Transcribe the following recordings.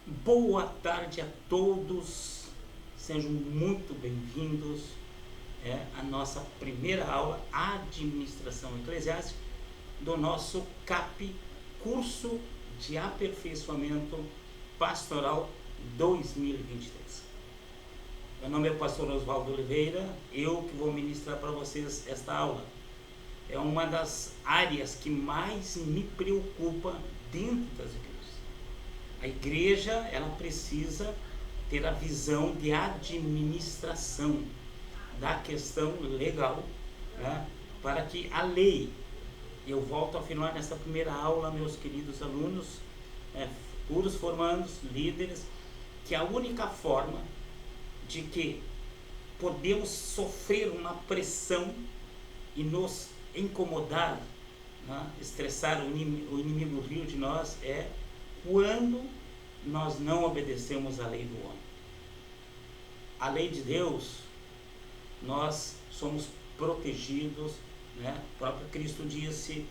Boa tarde a todos, sejam muito bem-vindos à nossa primeira aula, Administração Eclesiástica, do nosso CAP, Curso de Aperfeiçoamento Pastoral 2023. Meu nome é Pastor Oswaldo Oliveira, eu que vou ministrar para vocês esta aula. É uma das áreas que mais me preocupa dentro das igrejas. A igreja, ela precisa ter a visão de administração da questão legal, né, para que a lei, eu volto a afirmar nessa primeira aula, meus queridos alunos, futuros formandos, líderes, que a única forma de que podemos sofrer uma pressão e nos incomodar, né, estressar o inimigo rio de nós é quando nós não obedecemos à lei do homem. A lei de Deus, nós somos protegidos, né? O próprio Cristo disse: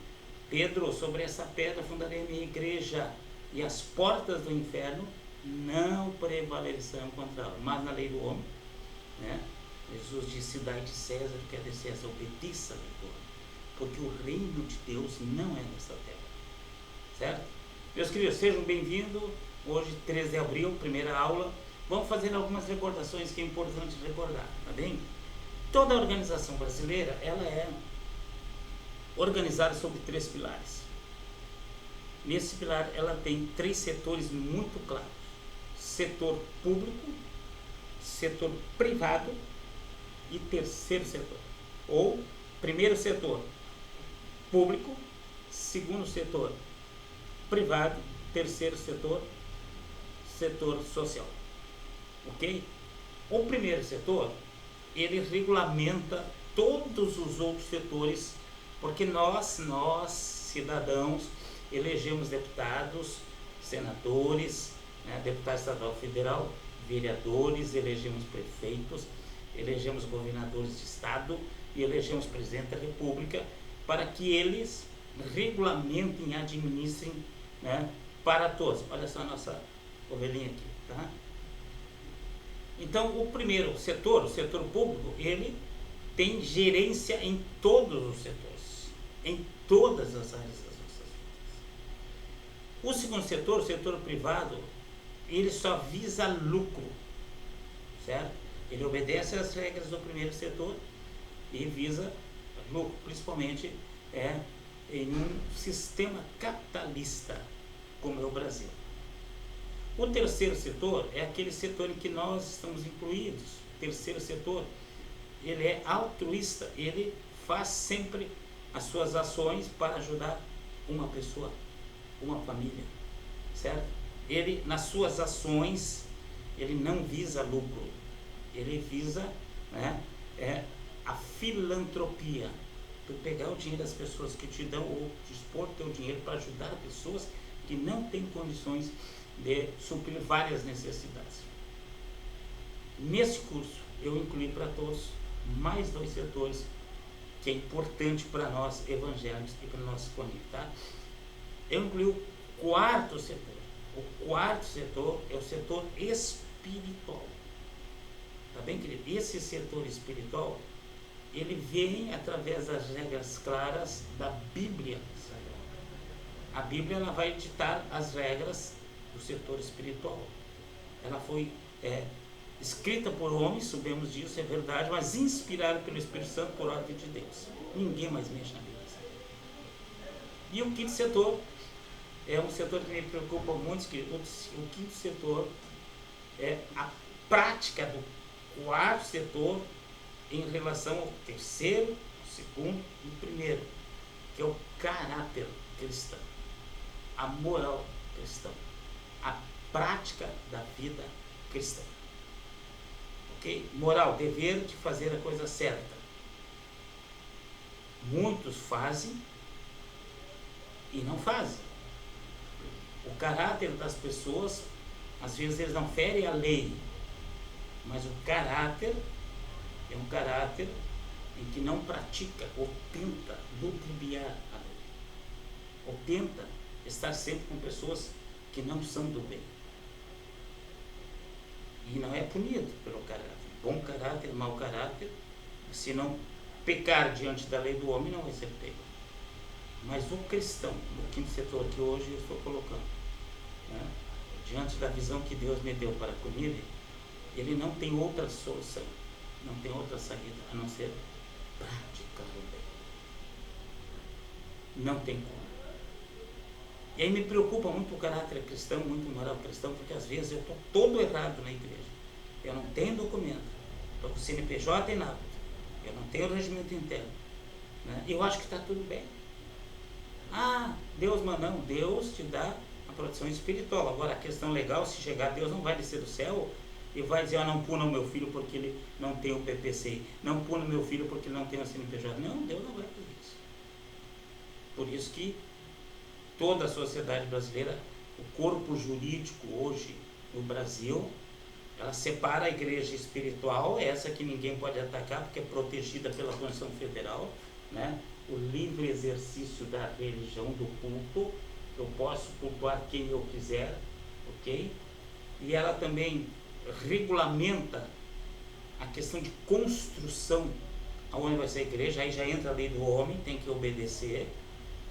Pedro, sobre essa pedra fundarei a minha igreja e as portas do inferno não prevalecerão contra ela. Mas na lei do homem, né? Jesus disse: dai de César o que é de César, obedeça a lei do homem, porque o reino de Deus não é nessa terra, certo? Meus queridos, sejam bem-vindos. Hoje, 13 de abril, primeira aula. Vamos fazer algumas recordações que é importante recordar, tá bem? Toda a organização brasileira, ela é organizada sobre 3 pilares. Nesse pilar, ela tem 3 setores muito claros: setor público, setor privado e terceiro setor. Ou, primeiro setor público, segundo setor privado, terceiro setor, setor social, ok? O primeiro setor, ele regulamenta todos os outros setores, porque nós cidadãos, elegemos deputados, senadores, né, deputado estadual federal, vereadores, elegemos prefeitos, elegemos governadores de estado e elegemos presidente da república, para que eles regulamentem e administrem, né, para todos. Olha só a nossa ovelhinha aqui, tá? Então, o primeiro setor, o setor público, ele tem gerência em todos os setores, em todas as áreas das nossas vidas. O segundo setor, o setor privado, ele só visa lucro, certo? Ele obedece às regras do primeiro setor e visa lucro, principalmente em um sistema capitalista como é o Brasil. O terceiro setor é aquele setor em que nós estamos incluídos. O terceiro setor, ele é altruísta, ele faz sempre as suas ações para ajudar uma pessoa, uma família, certo? Ele, nas suas ações, ele não visa lucro, ele visa, né, a filantropia. Tu pegar o dinheiro das pessoas que te dão ou dispor teu dinheiro para ajudar pessoas que não têm condições de suprir várias necessidades. Nesse curso eu incluí para todos mais 2 setores que é importante para nós evangélicos e para nós comunidade, tá? Eu incluí o quarto setor. O quarto setor é o setor espiritual. Tá bem, querido? Esse setor espiritual, ele vem através das regras claras da Bíblia. A Bíblia, ela vai ditar as regras do setor espiritual. Ela foi escrita por homens, sabemos disso, é verdade, mas inspirada pelo Espírito Santo por ordem de Deus. Ninguém mais mexe na Bíblia. E o quinto setor é um setor que me preocupa muito, que o quinto setor é a prática do quarto setor em relação ao terceiro, segundo e primeiro, que é o caráter cristão, a moral cristã, a prática da vida cristã, ok? Moral, dever de fazer a coisa certa. Muitos fazem e não fazem. O caráter das pessoas, às vezes eles não ferem a lei, mas o caráter é um caráter em que não pratica ou tenta ludibriar a lei, ou tenta estar sempre com pessoas que não são do bem. e não é punido pelo caráter. Bom caráter, mau caráter, se não pecar diante da lei do homem, não vai ser pego. Mas o cristão, no quinto setor que hoje eu estou colocando, né, diante da visão que Deus me deu para com ele não tem outra solução, não tem outra saída, a não ser praticar o bem. Não tem como. E aí me preocupa muito o caráter cristão, muito o moral cristão, porque às vezes eu estou todo errado na igreja. Eu não tenho documento, estou com o CNPJ inapto, eu não tenho regimento interno, né? Eu acho que está tudo bem. Deus, mas não, Deus te dá a proteção espiritual. Agora a questão legal, se chegar, Deus não vai descer do céu e vai dizer, não puna o meu filho porque ele não tem o PPC, não puna o meu filho porque ele não tem o CNPJ. Não, Deus não vai fazer isso. Por isso que toda a sociedade brasileira, o corpo jurídico hoje no Brasil, ela separa a igreja espiritual, essa que ninguém pode atacar porque é protegida pela Constituição Federal, né? O livre exercício da religião, do culto, eu posso cultuar quem eu quiser, ok? E ela também regulamenta a questão de construção, aonde vai ser a igreja, aí já entra a lei do homem, tem que obedecer,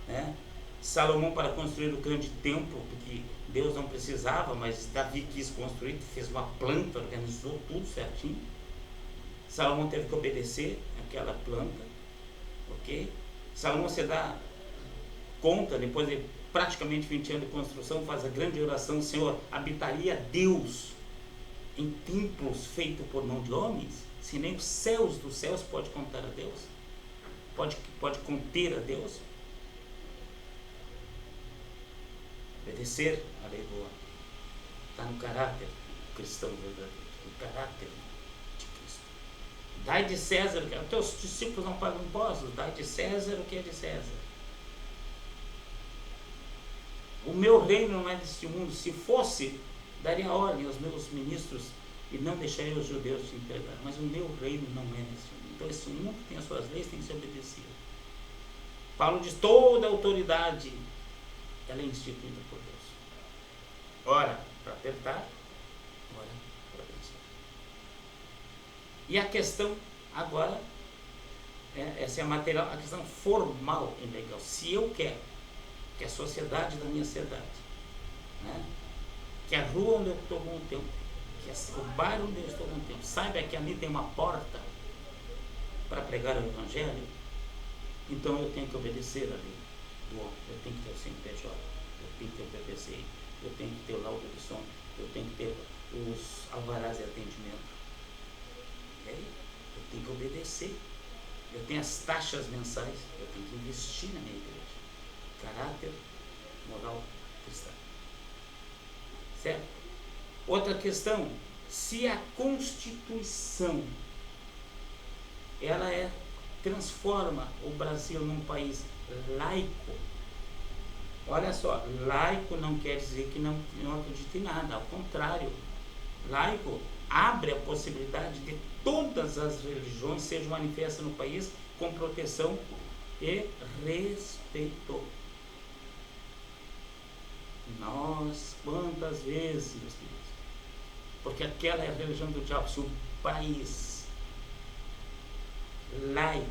né? Salomão, para construir o grande templo, porque Deus não precisava, mas Davi quis construir, fez uma planta, organizou tudo certinho. Salomão teve que obedecer aquela planta, ok? Salomão, você dá conta, depois de praticamente 20 anos de construção, faz a grande oração, Senhor, habitaria Deus em templos feitos por mão de homens? Se nem os céus dos céus pode contar a Deus? Pode conter a Deus? Obedecer a lei do homem está no caráter cristão verdadeiro, no caráter de Cristo. Dai de César, os teus discípulos não pagam impostos, dai de César o que é de César. O meu reino não é deste mundo. Se fosse, daria ordem aos meus ministros e não deixaria os judeus te entregar. Mas o meu reino não é deste mundo. Então esse mundo tem as suas leis, tem que ser obedecido. Paulo diz, toda a autoridade ela é instituída por Deus. Ora para apertar, ora para vencer. E a questão agora, essa é a material, a questão formal e legal. Se eu quero que a sociedade da minha cidade, né, que a rua onde eu estou com o tempo, que o bairro onde eu estou com o tempo, saiba que ali tem uma porta para pregar o Evangelho, então eu tenho que obedecer a lei do homem. Eu tenho que ter o CNPJ, eu tenho que ter o PPC, eu tenho que ter o laudo de som, eu tenho que ter os alvarás de atendimento. Eu tenho que obedecer. Eu tenho as taxas mensais, eu tenho que investir na minha igreja. Caráter moral cristã. Certo? Outra questão, se a Constituição ela transforma o Brasil num país laico, olha só, laico não quer dizer que não acredita em nada, ao contrário, laico abre a possibilidade de todas as religiões sejam manifestas no país com proteção e respeito. Nós, quantas vezes, meus queridos, porque aquela é a religião do diabo. Se o país laico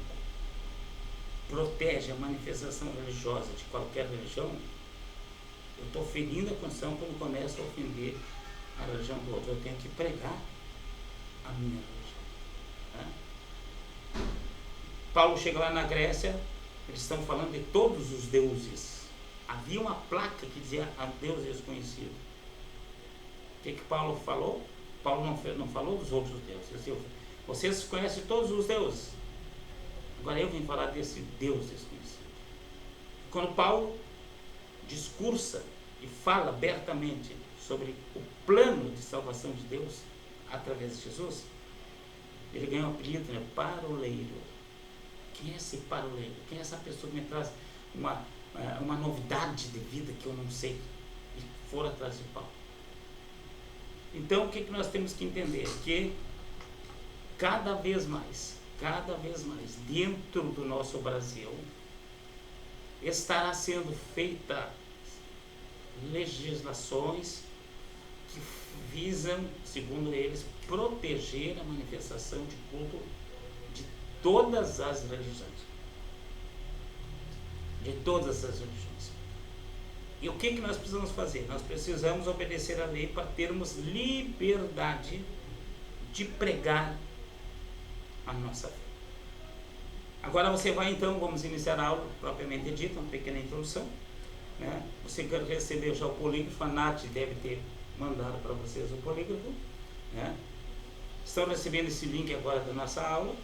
protege a manifestação religiosa de qualquer religião, eu estou ferindo a Constituição quando começo a ofender a religião do outro. Eu tenho que pregar a minha religião, né? Paulo chega lá na Grécia, eles estão falando de todos os deuses. Havia uma placa que dizia a Deus desconhecido. O que Paulo falou? Paulo não falou dos outros deuses. Ele disse, vocês conhecem todos os deuses. Agora eu vim falar desse Deus desconhecido. Quando Paulo discursa e fala abertamente sobre o plano de salvação de Deus através de Jesus, ele ganha um apelido, né? Paroleiro. Quem é esse paroleiro? Quem é essa pessoa que me traz uma novidade de vida que eu não sei? E for atrás de Paulo. Então o que nós temos que entender? Que cada vez mais, dentro do nosso Brasil, estará sendo feita legislações que visam, segundo eles, proteger a manifestação de culto de todas as religiões. De todas as religiões. E o que nós precisamos fazer? Nós precisamos obedecer à lei para termos liberdade de pregar a nossa fé. Agora você vai então, vamos iniciar a aula propriamente dita, uma pequena introdução. Né? Você quer receber já o polígrafo, a Nath deve ter mandado para vocês o polígrafo. Né? Estão recebendo esse link agora da nossa aula.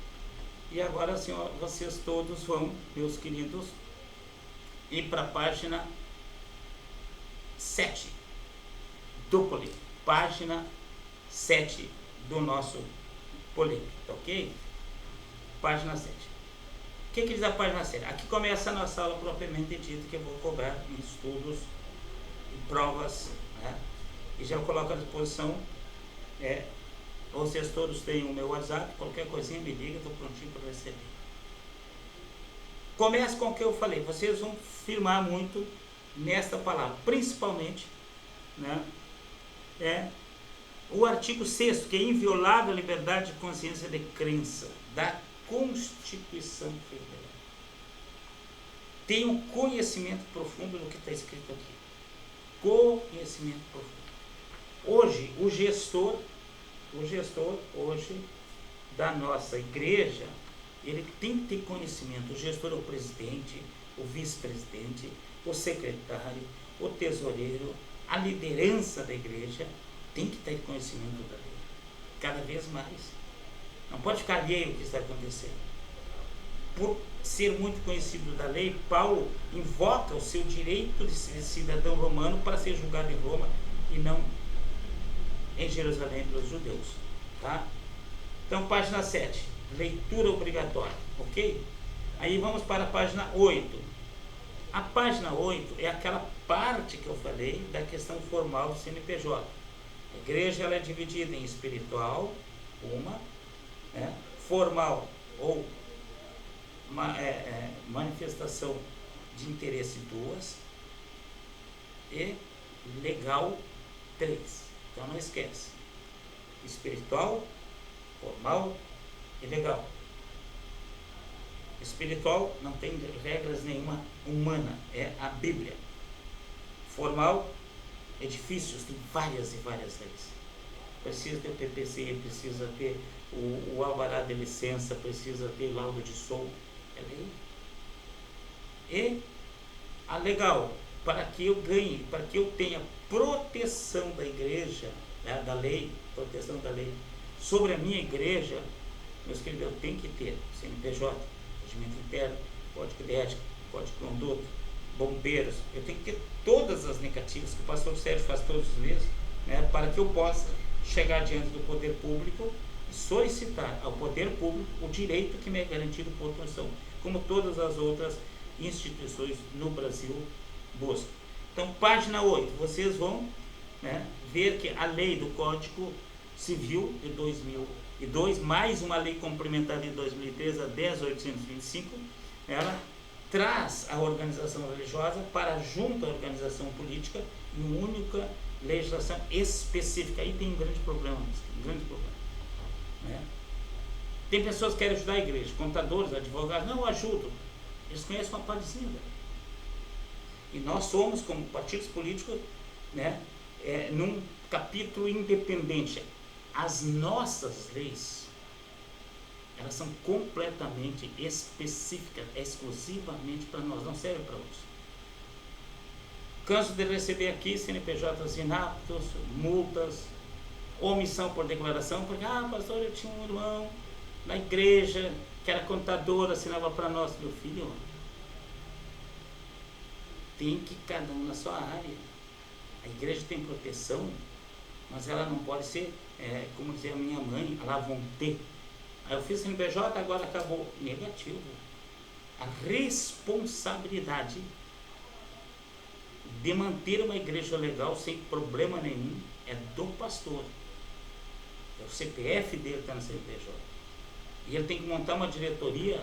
E agora, assim, ó, vocês todos vão, meus queridos, ir para a página 7 do polígrafo. Página 7 do nosso polígrafo, tá ok? Página 7. O que diz a página 7? Aqui começa a nossa aula propriamente dita, que eu vou cobrar em estudos e provas, né? E já coloco à disposição, vocês todos têm o meu WhatsApp, qualquer coisinha me liga, estou prontinho para receber. Começa com o que eu falei, vocês vão firmar muito nesta palavra, principalmente, né, o artigo 6º, que é inviolável a liberdade de consciência de crença da Constituição Federal. Tenha um conhecimento profundo do que está escrito aqui. Conhecimento profundo. Hoje, o gestor hoje da nossa igreja, ele tem que ter conhecimento. O gestor é o presidente, o vice-presidente, o secretário, o tesoureiro, a liderança da igreja tem que ter conhecimento da lei. Cada vez mais. Não pode ficar alheio ao que está acontecendo. Por ser muito conhecido da lei, Paulo invoca o seu direito de ser cidadão romano para ser julgado em Roma e não em Jerusalém pelos judeus. Tá? Então, página 7, leitura obrigatória, ok? Aí vamos para a página 8. A página 8 é aquela parte que eu falei da questão formal do CNPJ. A igreja ela é dividida em espiritual, formal ou manifestação de interesse 2 e legal 3. Então não esquece, espiritual, formal e legal. Espiritual não tem regras nenhuma humana, é a Bíblia. Formal, edifícios, tem várias e várias leis. Precisa ter o PPC, precisa ter o alvará de licença, precisa ter laudo de som, é lei. E a legal, para que eu ganhe, para que eu tenha proteção da igreja, né, da lei, proteção da lei sobre a minha igreja, meus queridos, eu tenho que ter CNPJ, regimento interno, código de ética, código de conduta, bombeiros, eu tenho que ter todas as negativas que o pastor Sérgio faz todos os meses, né, para que eu possa chegar diante do poder público e solicitar ao poder público o direito que me é garantido por Constituição, como todas as outras instituições no Brasil buscam. Então, página 8, vocês vão, né, ver que a lei do Código Civil de 2002, mais uma lei complementar de 2013, a 10.825, ela traz a organização religiosa para junto à organização política em uma única legislação específica. Aí tem um grande problema, né? Tem pessoas que querem ajudar a igreja, contadores, advogados, não, eu ajudo. Eles conhecem uma partezinha. E nós somos, como partidos políticos, né, num capítulo independente. As nossas leis, elas são completamente específicas, exclusivamente para nós, não servem para outros. Canso de receber aqui CNPJs inaptos, multas, omissão por declaração, porque, pastor, eu tinha um irmão na igreja que era contador, assinava para nós. Meu filho, tem que cada um na sua área. A igreja tem proteção, mas ela não pode ser, como dizia a minha mãe, a lavonte. Aí eu fiz CNPJ, agora acabou. Negativo. A responsabilidade de manter uma igreja legal sem problema nenhum é do pastor. É o CPF dele que está no CNPJ. E ele tem que montar uma diretoria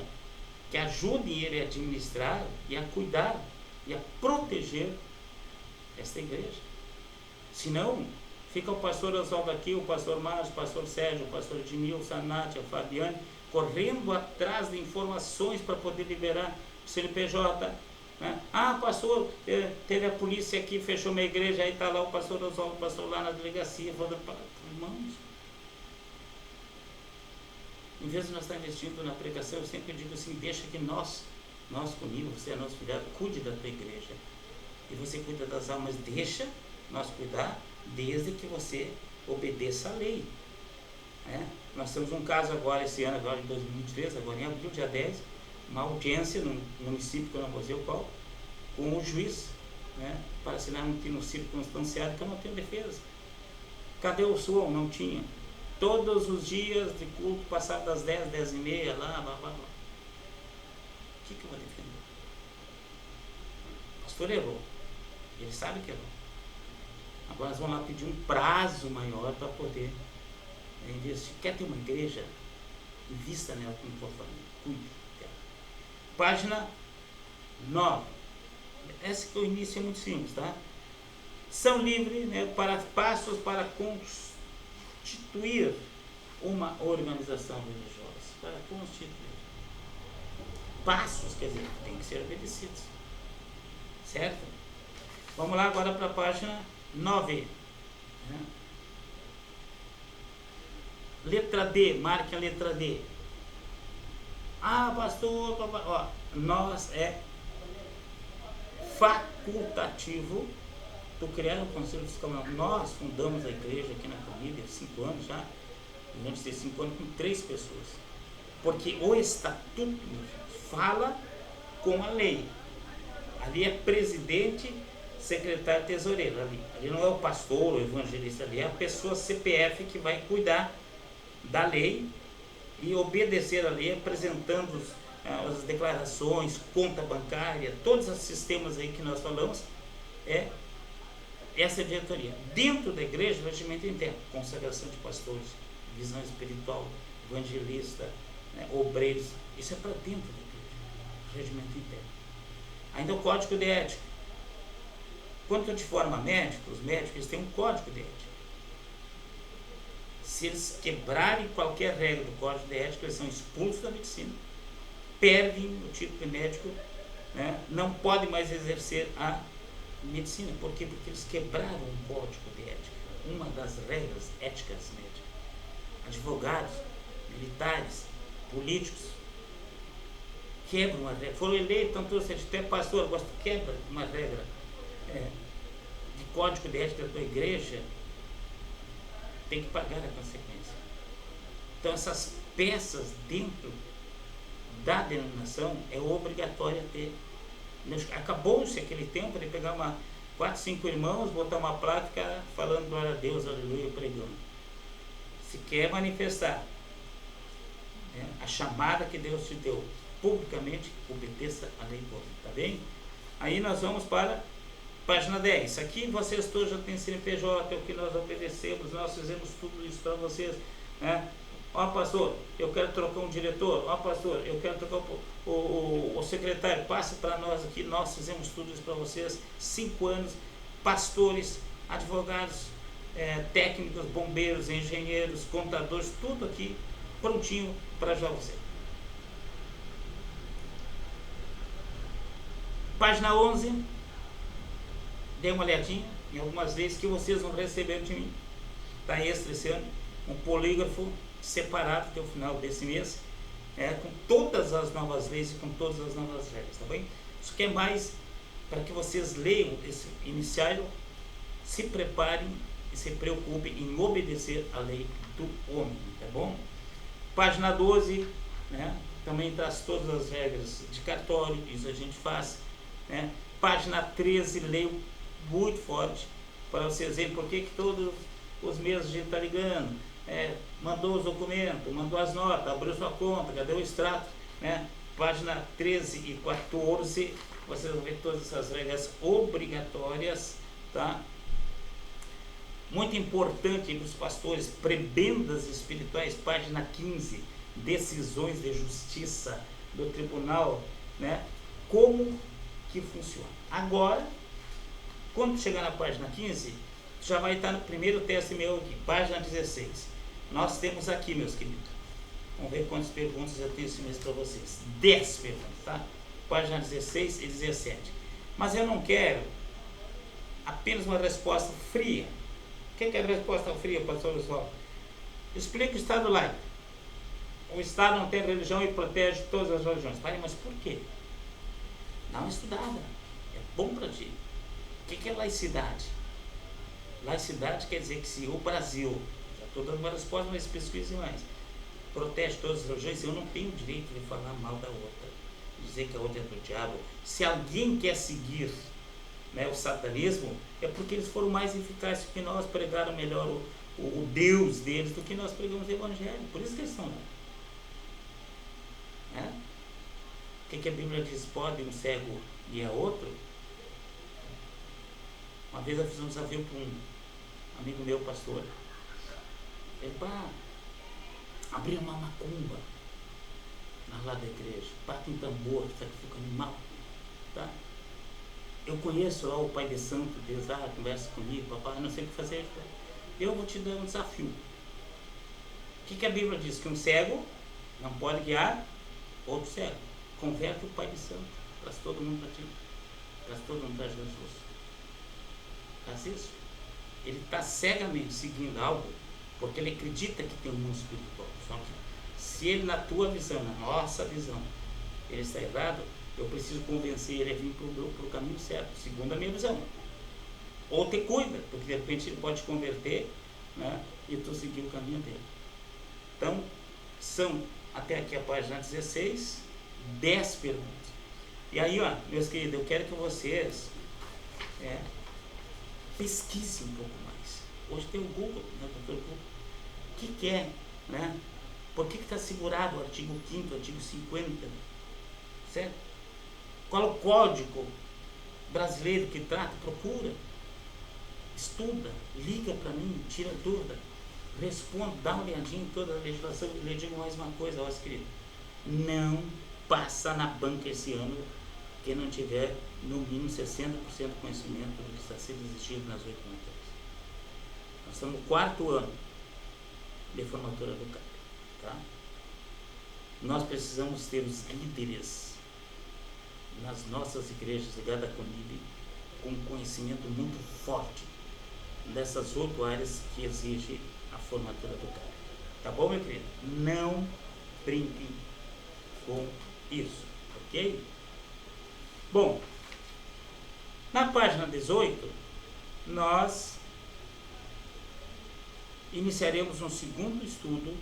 que ajude ele a administrar e a cuidar e a proteger esta igreja. Senão, Fica o pastor Oswaldo aqui, o pastor Márcio, o pastor Sérgio, o pastor Edmilson, a Nátia, a Fabiane, correndo atrás de informações para poder liberar o CNPJ. Né? Ah, pastor, teve a polícia aqui, fechou uma igreja, aí está lá o pastor Oswaldo, o pastor lá na delegacia, falando para irmãos. Em vez de nós estar investindo na pregação, eu sempre digo assim, deixa que nós comigo, você é nosso filhado, cuide da tua igreja. E você cuida das almas, deixa nós cuidar, desde que você obedeça a lei. Nós temos um caso agora, esse ano, agora em 2023, agora em abril, dia 10, uma audiência no município, que eu não vou dizer o qual, com o juiz, para assinar um circunstanciado que eu não tenho defesa. Cadê o som? Não tinha. Todos os dias de culto, passado das 10, 10h30, lá, blá, blá, blá. O que eu vou defender? O pastor errou. Ele sabe que errou. Agora nós vamos lá pedir um prazo maior para poder investir. Quer ter uma igreja? Invista nela como for família. Cuide dela. Página 9. Esse que o início é muito simples, tá? São livres, para passos para constituir uma organização religiosa. Para constituir. Passos, quer dizer, tem que ser obedecidos. Certo? Vamos lá agora para a página 9. Letra D, marque a letra D. Ah, pastor, ó, nós é facultativo tu criar um conselho fiscal. Nós fundamos a igreja aqui na família há 5 anos já. Vamos ter 5 anos com 3 pessoas. Porque o estatuto fala com a lei. Ali é presidente, secretário, tesoureiro. Ali não é o pastor, o evangelista, ali é a pessoa CPF que vai cuidar da lei e obedecer a lei, apresentando as declarações, conta bancária, todos os sistemas aí que nós falamos, essa é a diretoria. Dentro da igreja, regimento interno, consagração de pastores, visão espiritual, evangelista, obreiros, isso é para dentro da igreja, regimento interno. Ainda o código de ética. Quando tu te forma médico, os médicos eles têm um código de ética. Se eles quebrarem qualquer regra do código de ética, eles são expulsos da medicina, perdem o título de médico, não podem mais exercer a medicina. Por quê? Porque eles quebraram um código de ética, uma das regras éticas médicas. Advogados, militares, políticos quebram a regra. Foram eleitos, então você até pastor, agora tu quebra uma regra de código de ética da tua igreja, tem que pagar a consequência. Então essas peças dentro da denominação é obrigatório ter. Acabou-se aquele tempo de pegar 4, 5 irmãos, botar uma placa e ficar falando glória a Deus, aleluia, pregando. Se quer manifestar a chamada que Deus te deu publicamente, obedeça a lei toda, tá bem? Aí nós vamos para página 10. Aqui vocês todos já têm CNPJ, é o que nós obedecemos, nós fizemos tudo isso para vocês. Ó, pastor, eu quero trocar um diretor. Ó, pastor, eu quero trocar o secretário. Passe para nós aqui, nós fizemos tudo isso para vocês. 5 anos, pastores, advogados, técnicos, bombeiros, engenheiros, contadores, tudo aqui prontinho para ajudar você. Página 11. Dê uma olhadinha em algumas leis que vocês vão receber de mim. Está extra esse ano, um polígrafo separado até o final desse mês, com todas as novas leis e com todas as novas regras, tá bem? Isso que é mais para que vocês leiam esse iniciário, se preparem e se preocupem em obedecer a lei do homem, tá bom? Página 12, também traz todas as regras de cartório, isso a gente faz, Página 13, leio muito forte, para vocês verem por que todos os meses a gente está ligando, mandou os documentos, mandou as notas, abriu sua conta, cadê o extrato, Página 13 e 14, vocês vão ver todas essas regras obrigatórias, tá? Muito importante para os pastores, prebendas espirituais, página 15, decisões de justiça do tribunal, como que funciona. Agora, quando chegar na página 15, já vai estar no primeiro teste meu aqui, página 16. Nós temos aqui, meus queridos, vamos ver quantas perguntas eu tenho esse mês para vocês. 10 perguntas, tá? Página 16 e 17. Mas eu não quero apenas uma resposta fria. O que é a resposta fria, pastor Oswaldo? Explica o Estado laico. O Estado não tem religião e protege todas as religiões. Pai, mas por quê? Dá uma estudada. É bom para ti. O que é laicidade? Laicidade quer dizer que se o Brasil, já estou dando uma resposta, mas pesquise mais, protege todas as religiões, eu não tenho direito de falar mal da outra, dizer que a outra é do diabo. Se alguém quer seguir, né, o satanismo, é porque eles foram mais eficazes que nós, pregaram melhor o Deus deles do que nós pregamos o Evangelho. Por isso que eles estão lá. Né? O que a Bíblia diz? Pode um cego guiar outro? Uma vez eu fiz um desafio para um amigo meu, pastor. Ele abriu uma macumba na lá da igreja, bate em tambor, sacrifica animal, tá? Eu conheço lá o Pai de Santo, Deus, conversa comigo, papai, eu não sei o que fazer. Eu vou te dar um desafio. O que a Bíblia diz? Que um cego não pode guiar outro cego. Converte o Pai de Santo, traz todo mundo para ti, traz todo mundo para Jesus. Faz isso. Ele está cegamente seguindo algo porque ele acredita que tem um mundo espiritual. Só que se ele, na tua visão, na nossa visão, ele está errado, eu preciso convencer ele a vir para o caminho certo, segundo a minha visão. Ou te cuida, porque de repente ele pode te converter, né, e tu seguir o caminho dele. Então, são até aqui a página 16, 10 perguntas. E aí, ó, meus queridos, eu quero que vocês pesquisem um pouco mais. Hoje tem o Google, né, doutor Google. O que é, né? Por que está segurado o artigo 5º, artigo 50? Certo? Qual é o código brasileiro que trata? Procura, estuda, liga para mim, tira dúvida, responde, dá uma olhadinha em toda a legislação. E lhe digo mais uma coisa, ó, querido, não passa na banca esse ano quem não tiver no mínimo 60% de conhecimento do que está sendo exigido nas 8 matérias. Nós estamos no 4º ano de formatura do CAP, tá? Nós precisamos ter os líderes nas nossas igrejas ligadas à CONIB com conhecimento muito forte dessas 8 áreas que exige a formatura do CAP. Tá bom, meu querido? Não brinquem com isso, ok? Bom, na página 18, nós iniciaremos um segundo estudo,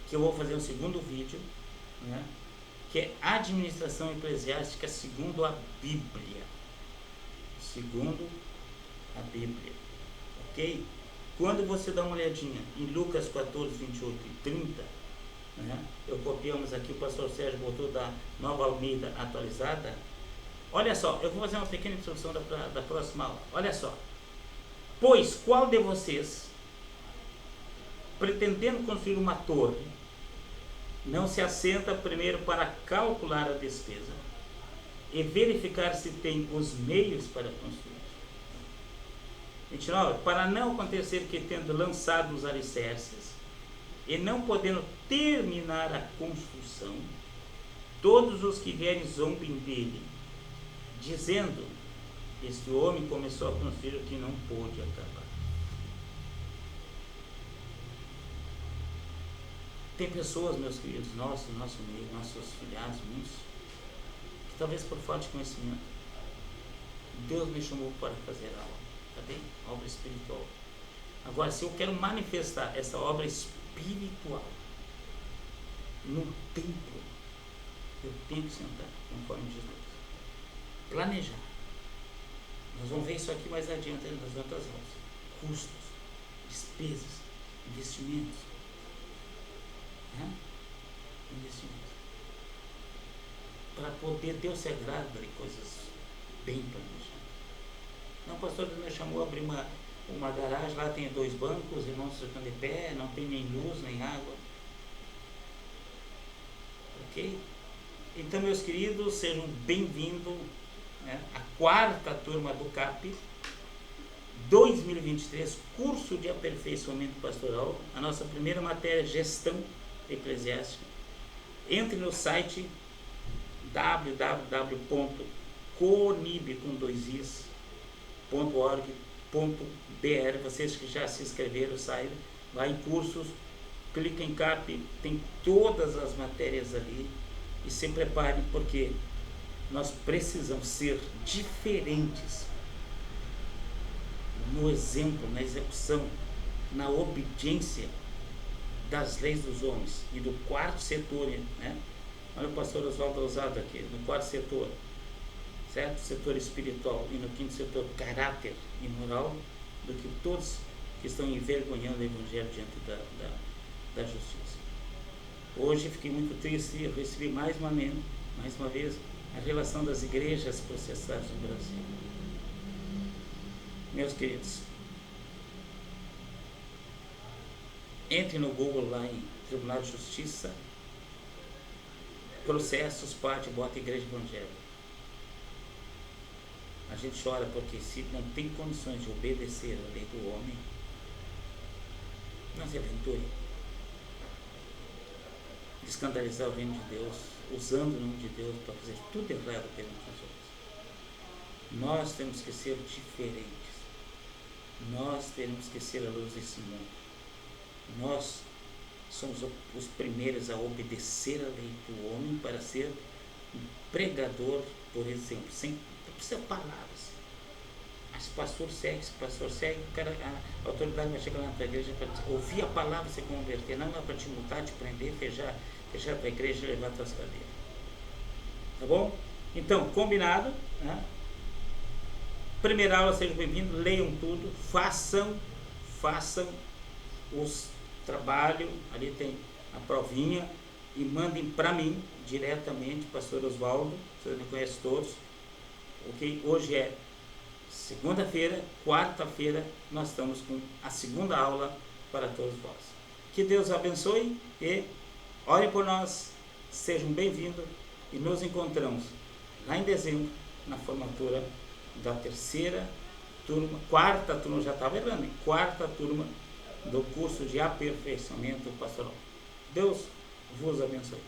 que eu vou fazer um segundo vídeo, né, que é administração eclesiástica segundo a Bíblia. Segundo a Bíblia, ok? Quando você dá uma olhadinha em Lucas 14, 28 e 30, né, eu copiamos aqui, o pastor Sérgio botou da Nova Almeida atualizada. Olha só, eu vou fazer uma pequena introdução da próxima aula. Olha só. Pois qual de vocês, pretendendo construir uma torre, não se assenta primeiro para calcular a despesa e verificar se tem os meios para construir? 29. Para não acontecer que, tendo lançado os alicerces e não podendo terminar a construção, todos os que vierem zombem dele, dizendo: este homem começou a construir o que não pôde acabar. Tem pessoas, meus queridos, nosso meio, nossos filiados, muitos, que talvez por falta de conhecimento, Deus me chamou para fazer aula, tá bem? Obra espiritual. Agora, se eu quero manifestar essa obra espiritual no templo, eu tenho que sentar, conforme diz Deus. Planejar. Nós vamos ver isso aqui mais adiante nas outras aulas. Custos, despesas, investimentos. Né? Investimentos. Para poder Deus se agrada de coisas bem planejadas. Não, o pastor me chamou a abrir uma garagem, lá tem 2 bancos, irmãos ficam de pé, não tem nem luz, nem água. Ok? Então, meus queridos, sejam bem-vindos, né, à 4ª turma do CAP. 2023, curso de aperfeiçoamento pastoral. A nossa primeira matéria é gestão eclesiástica. Entre no site www.conib.org.br. Vocês que já se inscreveram, saibam, vai em cursos, clica em CAP, tem todas as matérias ali, e se preparem, porque nós precisamos ser diferentes no exemplo, na execução, na obediência das leis dos homens e do quarto setor, né? Olha o pastor Oswaldo Ousado aqui, no quarto setor, certo? Setor espiritual, e no quinto setor, caráter e moral, do que todos que estão envergonhando o evangelho diante da justiça. Hoje fiquei muito triste, eu recebi mais uma vez a relação das igrejas processadas no Brasil. Meus queridos, entre no Google lá em Tribunal de Justiça, processos, parte, bota Igreja Evangélica. A gente chora porque se não tem condições de obedecer a lei do homem, não se aventure de escandalizar o reino de Deus, usando o nome de Deus para fazer tudo errado perante os outros. Nós temos que ser diferentes. Nós temos que ser a luz desse mundo. Nós somos os primeiros a obedecer a lei do homem para ser um pregador, por exemplo, sem precisar palavras. Mas pastor segue, o cara, a autoridade vai chegar lá na tua igreja para ouvir a palavra e se converter, não é para te multar, te prender, fechar a tua igreja e levar as tuas cadeiras. Tá bom? Então, combinado, né? Primeira aula, sejam bem-vindos, leiam tudo, façam os trabalhos, ali tem a provinha, e mandem para mim diretamente, pastor Oswaldo, vocês me conhecem todos, ok? Hoje é segunda-feira, quarta-feira, nós estamos com a segunda aula para todos vós. Que Deus abençoe e ore por nós, sejam bem-vindos, e nos encontramos lá em dezembro, na formatura da terceira turma, quarta turma, já estava errando, quarta turma do curso de aperfeiçoamento pastoral. Deus vos abençoe.